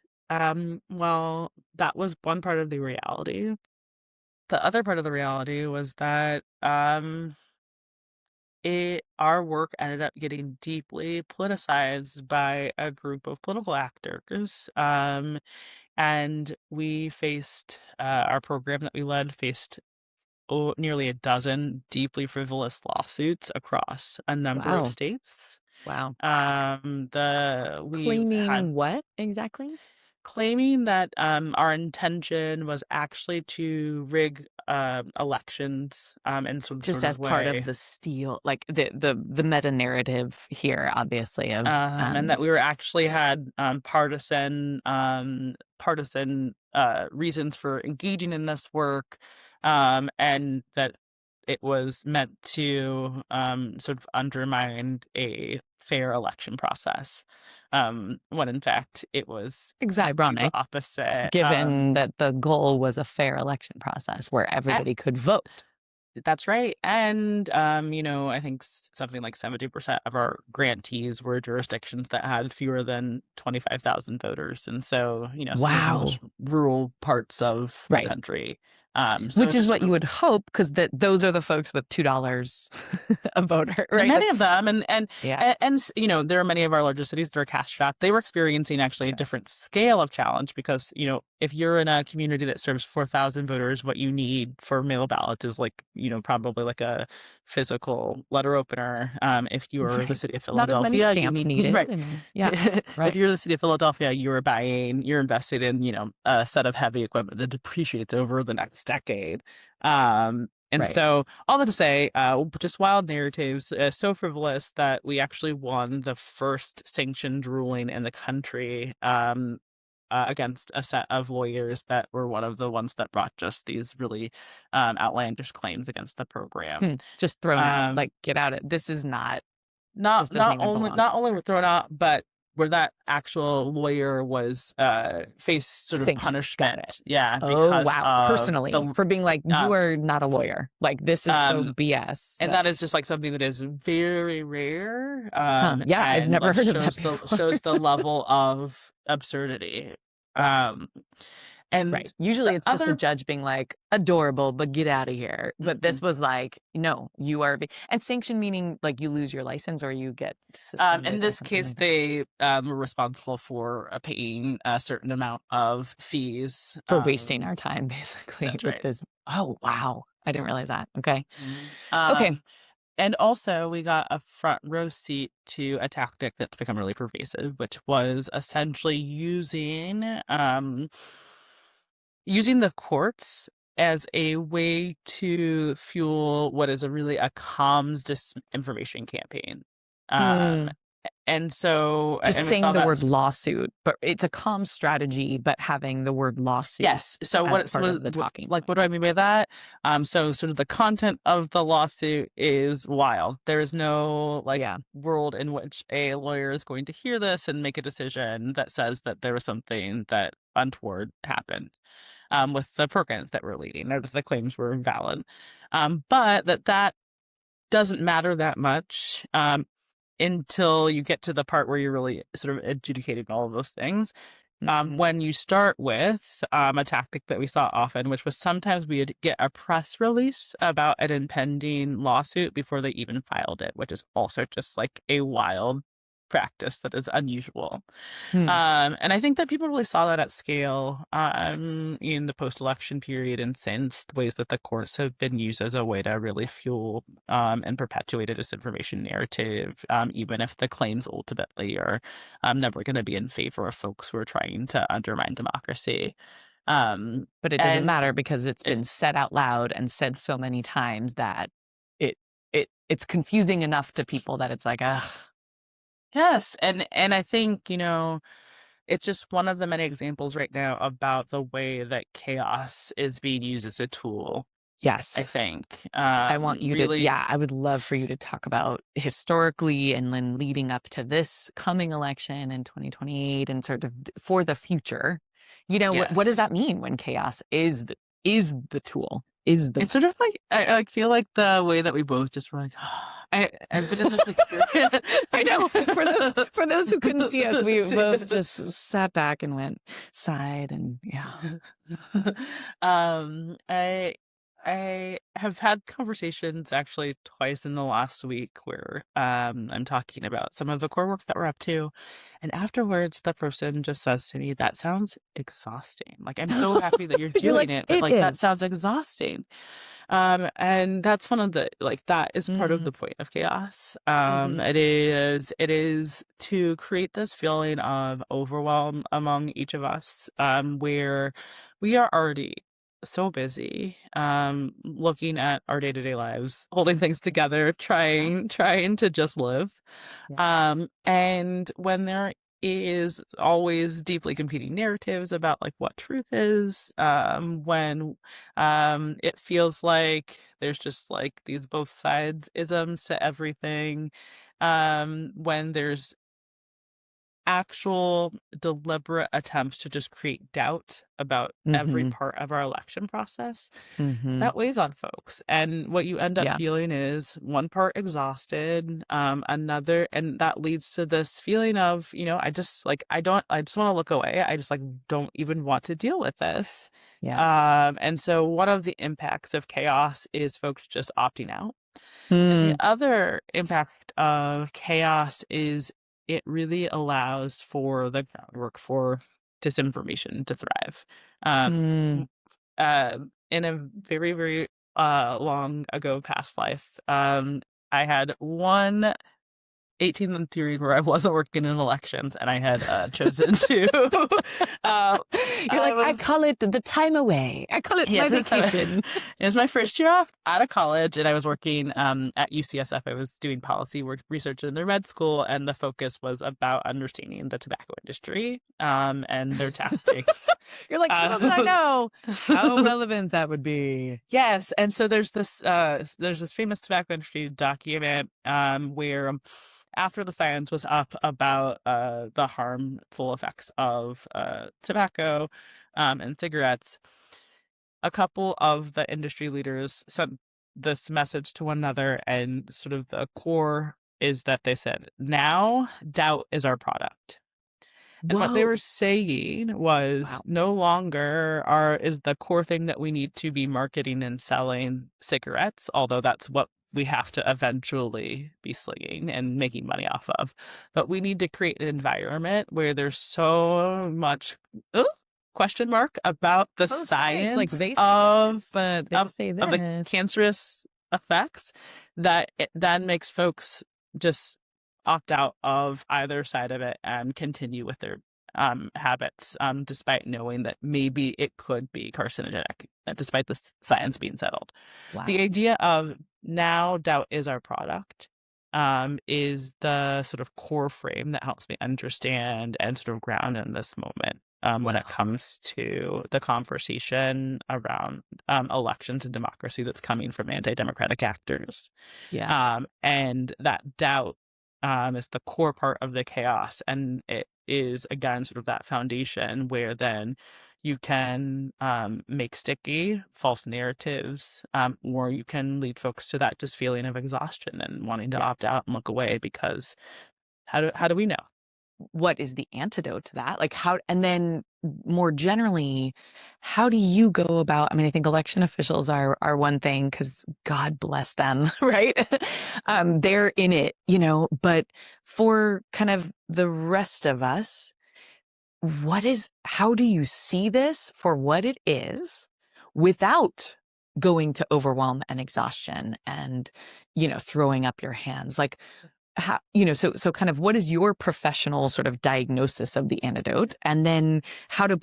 well, that was one part of the reality. The other part of the reality was that our work ended up getting deeply politicized by a group of political actors. And we faced our program that we led faced nearly a dozen deeply frivolous lawsuits across a number of Wow. states. Wow. We had Claiming what exactly? claiming that our intention was actually to rig elections in some Just sort as of part of way. the steal, like the meta narrative here, obviously, of And that we were actually had partisan reasons for engaging in this work, and that it was meant to sort of undermine a fair election process, when in fact it was exactly the ironic, opposite. given that the goal was a fair election process where everybody could vote. That's right. And, I think something like 70% of our grantees were jurisdictions that had fewer than 25,000 voters. And so, some of the most Wow. rural parts of the Right. country. So Which it is just what you would hope, because those are the folks with $2 a voter, right? many of them, Yeah, there are many of our larger cities that are cash strapped. They were experiencing actually a sure. different scale of challenge because, if you're in a community that serves 4,000 voters, what you need for mail ballots is like, probably like a physical letter opener. If you're the Right. city of Not as many Philadelphia, you stamps need needed. right. And yeah, If right, you're the city of Philadelphia, you're invested in, a set of heavy equipment that depreciates over the next decade. And right. so, all that to say, just wild narratives, so frivolous that we actually won the first sanctioned ruling in the country, against a set of lawyers that were one of the ones that brought just these really outlandish claims against the program. Just thrown out, Um, like, get out. This is not, not this doesn't not even only belong. not only were thrown out, but where that actual lawyer was faced sort of Sanctioned. Got it. punishment, yeah, Oh, because wow. of Personally, the for being like, you um, are not a lawyer. Like, this is so um BS and that, that is just like something that is very rare, huh. Yeah, I've and never like heard of that before. shows the level of absurdity. Um, and Right. Usually the it's just a other, judge being like, adorable, but get out of here. But this mhm. was like, no, you are, and sanction meaning like you lose your license or you get In suspended or this something case, like that. they were responsible for paying a certain amount of fees. For wasting our time, basically, That's with right. this. Oh, wow. I didn't realize that. Okay. Mhm. Okay. And also, we got a front row seat to a tactic that's become really pervasive, which was essentially using the courts as a way to fuel what is a comms disinformation campaign. Um, Hmm. and so, Just and we saying saw the that. word lawsuit, but it's a calm strategy, but having the word lawsuit Yes. So as what? So part of the talking what do I points. mean by that? So sort of the content of the lawsuit is wild. There is no like Yeah. world in which a lawyer is going to hear this and make a decision that says that there was something that untoward happened with the programs that were leading or that the claims were invalid. But that doesn't matter that much until you get to the part where you're really sort of adjudicating all of those things. Mhm. When you start with a tactic that we saw often, which was sometimes we would get a press release about an impending lawsuit before they even filed it, which is also just like a wild practice that is unusual. Hmm. And I think that people really saw that at scale in the post-election period, and since the ways that the courts have been used as a way to really fuel and perpetuate a disinformation narrative, even if the claims ultimately are never going to be in favor of folks who are trying to undermine democracy. Um, But it doesn't and matter because it's been said out loud and said so many times that it it's confusing enough to people that it's like, ugh. yes, and I think, it's just one of the many examples right now about the way that chaos is being used as a tool, I Yes. think. I want you to, Really, yeah, I would love for you to talk about historically and then leading up to this coming election in 2028 and sort of for the future. What does yes. that mean when chaos is the tool, is the It's sort of like I like feel like the way that we both just were like, I've been in this experience. I know. For those who couldn't see us, we both just sat back and went sighed and yeah. Um, I I have had conversations actually twice in the last week where I'm talking about some of the core work that we're up to, and afterwards the person just says to me, "That sounds exhausting. Like I'm so happy that you're You're doing like, it, but it like that is. sounds exhausting." And that's one of the like that is part of Mm, the point of chaos. hmm. It is to create this feeling of overwhelm among each of us, where we are already so busy, looking at our day-to-day lives, holding things together, Yeah. trying to just live. Yeah. And when there is always deeply competing narratives about like what truth is, when it feels like there's just like these both sides isms to everything, when there's actual deliberate attempts to just create doubt about every Hmm. part of our election process, Hmm. that weighs on folks. And what you end up Yeah. feeling is one part exhausted, another, and that leads to this feeling of, I just want to look away. I just like don't even want to deal with this. Yeah. And so one of the impacts of chaos is folks just opting out. And the Mm, other impact of chaos is it really allows for the groundwork for disinformation to thrive. Um, mm. m- in a very, very long ago past life, I had one 18-month period where I wasn't working in elections and I had chosen to. uh, You're I like, I was call it the time away. I call it my Yes, vacation. it was my first year off out of college, and I was working at UCSF. I was doing policy work research in their med school, and the focus was about understanding the tobacco industry and their tactics. You're like, little did I Um, know how relevant that would be. yes, and so there's this famous tobacco industry document where after the science was up about the harmful effects of tobacco and cigarettes, a couple of the industry leaders sent this message to one another, and sort of the core is that they said, now doubt is our product. And what they Whoa. were saying was Wow. no longer is the core thing that we need to be marketing and selling cigarettes, although that's what we have to eventually be slinging and making money off of. But we need to create an environment where there's so much question mark about the Both sides, like science they say of this, but they of say of the this. cancerous effects that it then makes folks just opt out of either side of it and continue with their habits, despite knowing that maybe it could be carcinogenic, despite the science being settled. The Wow. idea of now doubt is our product is the sort of core frame that helps me understand and sort of ground in this moment when it Wow. comes to the conversation around elections and democracy that's coming from anti-democratic actors. Yeah. And that doubt is the core part of the chaos. And it is, again, sort of that foundation where then you can make sticky false narratives, or you can lead folks to that just feeling of exhaustion and wanting to Yeah. opt out and look away because how do we know? What is the antidote to that? Like how, and then more generally, how do you go about, I mean, I think election officials are one thing because God bless them, right? They're in it, but for kind of the rest of us, how do you see this for what it is without going to overwhelm and exhaustion and, throwing up your hands? Like, how, so kind of what is your professional sort of diagnosis of the antidote? And then how do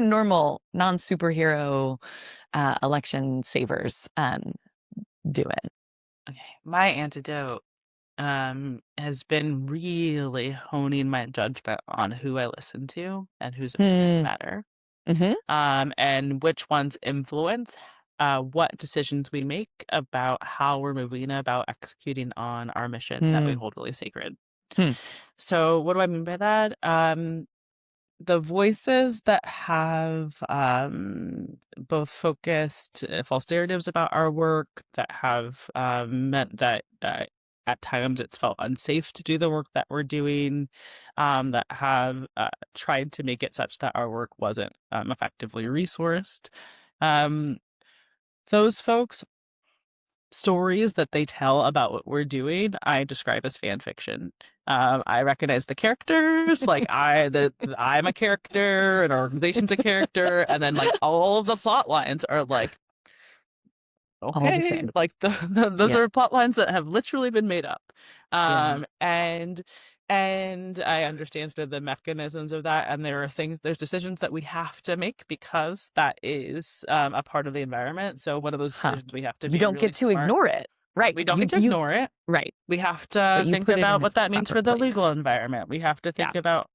normal non-superhero election savers do it? Okay. My antidote has been really honing my judgment on who I listen to and whose opinions Hmm. matter, Mm-hmm. and which ones influence what decisions we make about how we're moving about executing on our mission that we Hmm. hold really sacred. Hmm. So, what do I mean by that? The voices that have both focused false narratives about our work, that have meant that at times it's felt unsafe to do the work that we're doing, that have tried to make it such that our work wasn't effectively resourced. Um, those folks stories that they tell about what we're doing, I describe as fan fiction. I recognize the characters, like I'm a character, an organization's a character, and then like all of the plot lines are like, All the okay, same. like those Yeah. are plot lines that have literally been made up. Yeah. And I understand sort of the mechanisms of that, and there's decisions that we have to make because that is a part of the environment. So one of those Huh. decisions we have to You be don't really get to smart. ignore it. Right. We don't get to You, ignore it. right. We have But to you think put it about in what its that means proper for the legal place. environment. We have to Yeah. think about,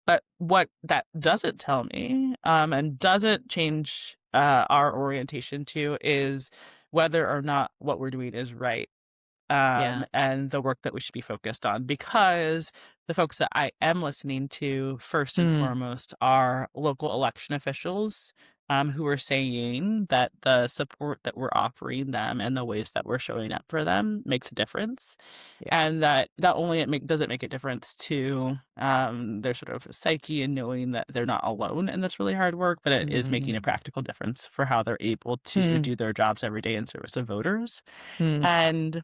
but what that doesn't tell me, and doesn't change our orientation to, is whether or not what we're doing is right, Yeah. and the work that we should be focused on. Because the folks that I am listening to, first and Hmm. foremost, are local election officials, who are saying that the support that we're offering them and the ways that we're showing up for them makes a difference. Yeah. And that not only does it make a difference to their sort of psyche and knowing that they're not alone in this really hard work, but it is making a Hmm. practical difference for how they're able to Hmm. do their jobs every day in service of voters. Hmm. And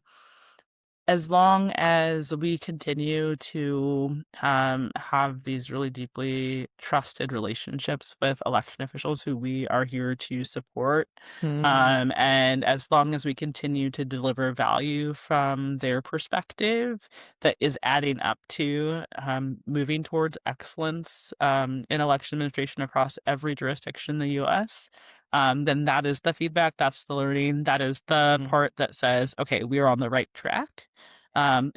as long as we continue to have these really deeply trusted relationships with election officials who we are here to support, Hmm. and as long as we continue to deliver value from their perspective that is adding up to moving towards excellence in election administration across every jurisdiction in the US, then that is the feedback, that's the learning, that is the Hmm. part that says, okay, we are on the right track. And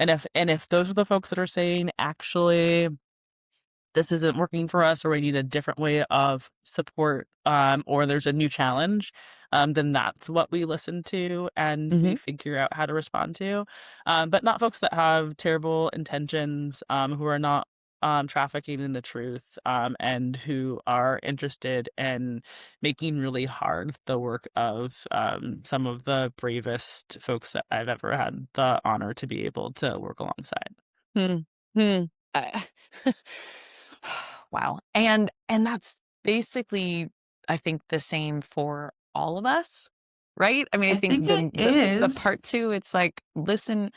if those are the folks that are saying, actually, this isn't working for us, or we need a different way of support, or there's a new challenge, then that's what we listen to and we Hmm. figure out how to respond to. But not folks that have terrible intentions, who are not trafficking in the truth, and who are interested in making really hard the work of some of the bravest folks that I've ever had the honor to be able to work alongside. Hmm. Hmm. Uh, wow. And that's basically, I think, the same for all of us, right? I mean, I I think think it the is. part two, it's like, listen,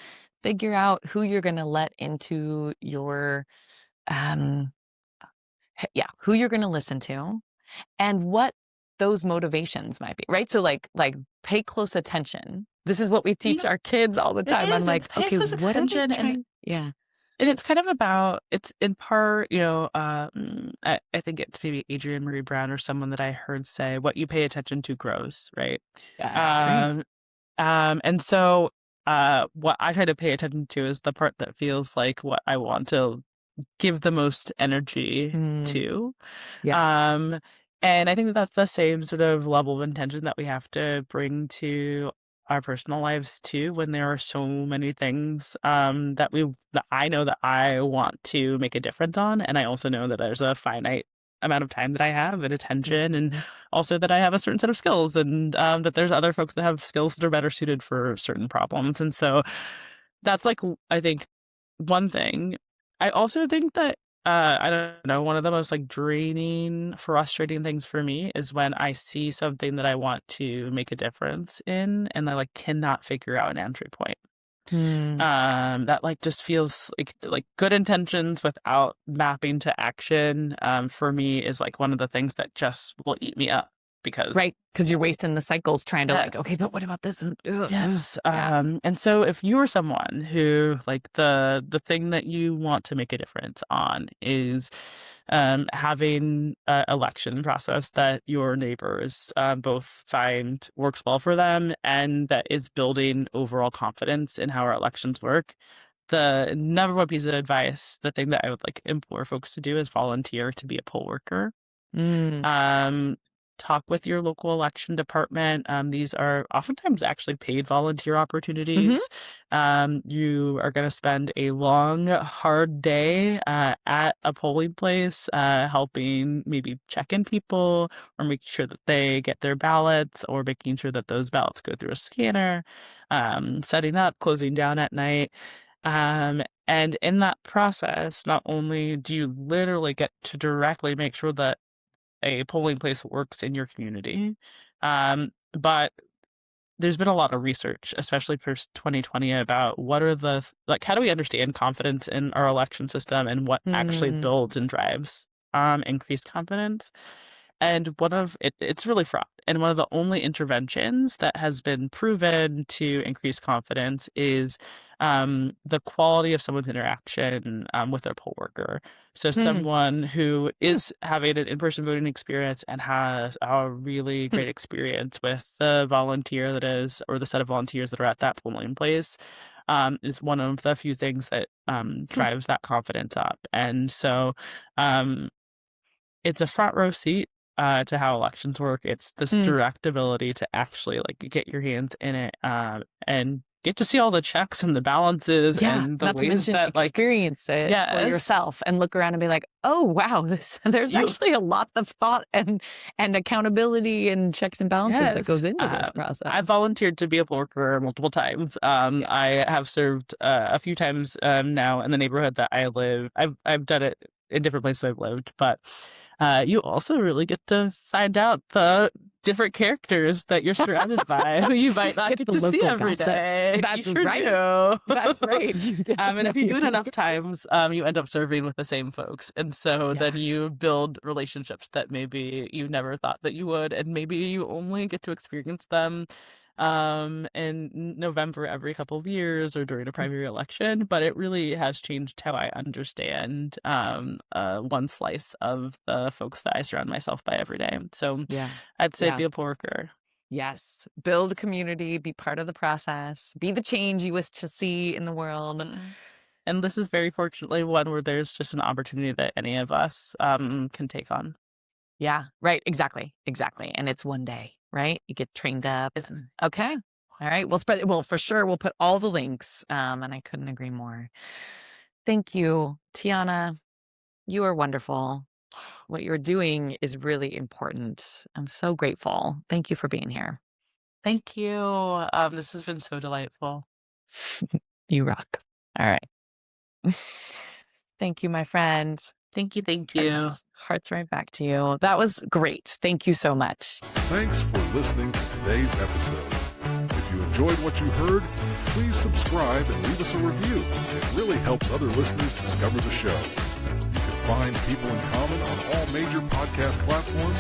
figure out who you're going to let into your, um, yeah, who you're going to listen to and what those motivations might be, right? So like pay close attention. This is what we You teach know, our kids all the it time. I'm is. It's like, pay okay, close what are they attention, and trying? Yeah. it's kind of about, it's in part, I think it's maybe Adrienne Marie Brown or someone that I heard say, what you pay attention to grows, right? That's right. Um, and so what I try to pay attention to is the part that feels like what I want to give the most energy Mm, to. yeah. Um, and I think that that's the same sort of level of intention that we have to bring to our personal lives too, when there are so many things that I know that I want to make a difference on, and I also know that there's a finite amount of time that I have and attention, and Mhm. also that I have a certain set of skills, and that there's other folks that have skills that are better suited for certain problems. And so that's like, I think, one thing. I also think that I don't know, one of the most like draining, frustrating things for me is when I see something that I want to make a difference in and I like cannot figure out an entry point. Hmm. That like just feels like good intentions without mapping to action, for me is like one of the things that just will eat me up because Right. Because you're wasting the cycles trying to like, okay, yes. but what about this? And, ugh, ugh. Yes. Yeah. And so if you are someone who like the thing that you want to make a difference on is having an election process that your neighbors both find works well for them and that is building overall confidence in how our elections work. The number one piece of advice, the thing that I would like implore folks to do is volunteer to be a poll worker. Mm. Um, talk with your local election department. These are oftentimes actually paid volunteer Hmm. opportunities. You are going to spend a long, hard day at a polling place, helping maybe check in people or making sure that they get their ballots or making sure that those ballots go through a scanner, setting up, closing down at night. And in that process, not only do you literally get to directly make sure that a polling place works in your community. But there's been a lot of research, especially for 2020, about what are like, how do we understand confidence in our election system and what actually Mm. builds and drives increased confidence. And it's really fraught. And one of the only interventions that has been proven to increase confidence is the quality of someone's interaction with their poll worker. So Mm. someone who Mm. is having an in-person voting experience and has a really great experience with the volunteer that is, or the set of volunteers that are at that polling place, is one of the few things that Mm. drives that confidence up. And so um, it's a front row seat to how elections work. It's this Mm. direct ability to actually like get your hands in it and get to see all the checks and the balances Yeah, and the not to ways mention that like experience it for yes, yourself and look around and be like, "Oh, wow, this there's you actually a lot of thought and accountability and checks and balances that goes yes. into this process." I volunteered to be a poll worker multiple times. Yeah. I have served a few times now in the neighborhood that I live. I've done it in different places I've lived, but you also really get to find out the different characters that you're surrounded by who you might not Get get the to see local every gossip. day. You That's sure right. do. That's right. You get to And know if you your do it enough times, you end up serving with the same folks. And so then Yes. you build relationships that maybe you never thought that you would, and maybe you only get to experience them in November every couple of years or during a primary election, but it really has changed how I understand one slice of the folks that I surround myself by every day. So Yeah. I'd say Yeah. be a poll worker. Yes. Build community, be part of the process, be the change you wish to see in the world. Mm. And this is very fortunately one where there's just an opportunity that any of us can take on. Yeah, right. Exactly. Exactly. And it's one day, right? You get trained up. And, okay. All right. Well, for sure, we'll put all the links. And I couldn't agree more. Thank you, Tiana. You are wonderful. What you're doing is really important. I'm so grateful. Thank you for being here. Thank you. This has been so delightful. You rock. All right. Thank you, my friend. Thank you. Thank you. Hearts right back to you. That was great. Thank you so much. Thanks for listening to today's episode. If you enjoyed what you heard, please subscribe and leave us a review. It really helps other listeners discover the show. You can find People in Common on all major podcast platforms,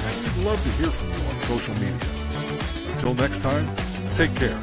and we'd love to hear from you on social media. Until next time, take care.